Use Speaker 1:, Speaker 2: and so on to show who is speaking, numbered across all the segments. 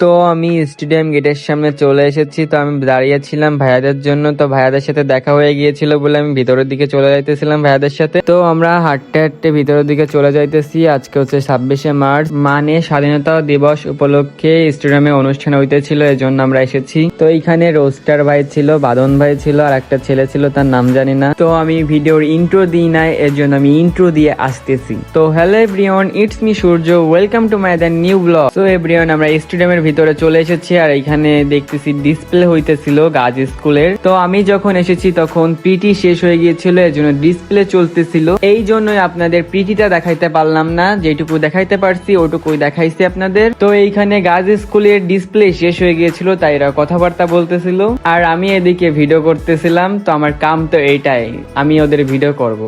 Speaker 1: তো আমি স্টেডিয়াম গেটের সামনে চলে এসেছি। তো আমি দাঁড়িয়েছিলাম ভাইয়াদের জন্য। তো ভাইয়াদের সাথে দেখা হয়ে গিয়েছিল বলে আমি ভিতরের দিকে চলে যাইতেছিলাম ভাইয়াদের সাথে। তো আমরা হাঁটতে হাঁটতে ভিতরের দিকে চলে যাইতেছি। আজকে হচ্ছে 26শে মার্চ, মানে স্বাধীনতা দিবস উপলক্ষে স্টেডিয়ামে অনুষ্ঠান হইতেছিল, এজন্য আমরা এসেছি। তো এইখানে রোস্টার ভাই ছিল, বাদন ভাই ছিল, আর একটা ছেলে ছিল, তার নাম জানি না। তো আমি ভিডিওর ইন্ট্রো দিই নাই, এর জন্য আমি ইন্ট্রো দিয়ে আসতেছি। তো hello everyone, it's me Surya, welcome to my the new blog. তো এভরিওয়ান, আমরা স্টেডিয়ামের ভিতরে চলে এসেছি আর এখানে দেখতেছি ডিসপ্লে হইতেছিল গার্লস স্কুলের। তো আমি যখন এসেছি তখন পিটি শেষ হয়ে গিয়েছিল, এর জন্য ডিসপ্লে চলতেছিল, এই জন্যই আপনাদের পিটিটা দেখাইতে পারলাম না। যেটুকু দেখাইতে পারছি ওটুকুই দেখাইছি আপনাদের। তো এইখানে গার্লস স্কুলের ডিসপ্লে শেষ হয়ে গিয়েছিল, তাই এরা কথাবার্তা বলতেছিল আর আমি এদিকে ভিডিও করতেছিলাম। তো আমার কাম তো এইটাই, আমি ওদের ভিডিও করব।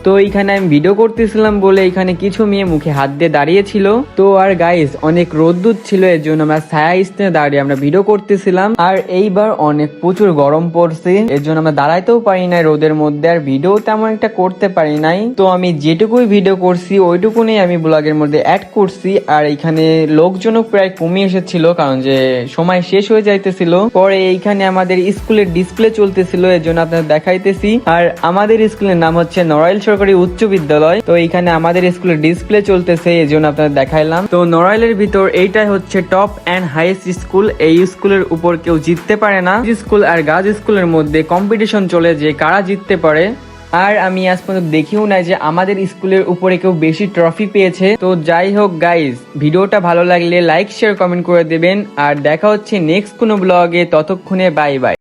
Speaker 1: তো এইখানে আমি ভিডিও করতেছিলাম বলে এখানে কিছু মেয়ে মুখে হাত দিয়ে দাঁড়িয়েছিল। তো আর গাইস অনেক রোদ্দুর ছিল, এর জন্য আমরা ছায়া স্থানে দাঁড়িয়ে আমরা ভিডিও করতেছিলাম। আর এইবার অনেক প্রচুর গরম পড়ছে, এর জন্য আমরা দাঁড়াইতেও পারি নাই রোদের মধ্যে, আর ভিডিও তেমন একটা করতে পারি নাই। তো আমি যেটুকুই ভিডিও করছি ওইটুকুনি আমি ব্লগের মধ্যে অ্যাড করছি। আর এইখানে লোকজনও প্রায় কমে এসেছিল, কারণ যে সময় শেষ হয়ে যাইতেছিল। পরে এইখানে আমাদের স্কুলের ডিসপ্লে চলতেছিল, এর জন্য আপনাদের দেখাইতেছি। আর আমাদের স্কুলের নাম হচ্ছে নড়াইল সরকারি উচ্চ বিদ্যালয়। তো এইখানে আমাদের স্কুলের ডিসপ্লে চলতেছে, এই জন্য আপনাদের দেখাইলাম। তো নড়াইলের ভিতর এইটাই হচ্ছে টপ এন্ড হাইয়েস্ট স্কুল। এই স্কুলের উপর কেউ জিততে পারে না। স্কুল আর গার্লস স্কুলের মধ্যে কম্পিটিশন চলে যে কারা জিততে পারে। আর আমি আজ পর্যন্ত দেখিও নাই যে আমাদের স্কুলের উপরে কেউ বেশি ট্রফি পেয়েছে। তো যাই হোক গাইস, ভিডিওটা ভালো লাগলে লাইক শেয়ার কমেন্ট করে দেবেন। আর দেখা হচ্ছে নেক্সট কোনো ব্লগে, ততক্ষণে বাই বাই।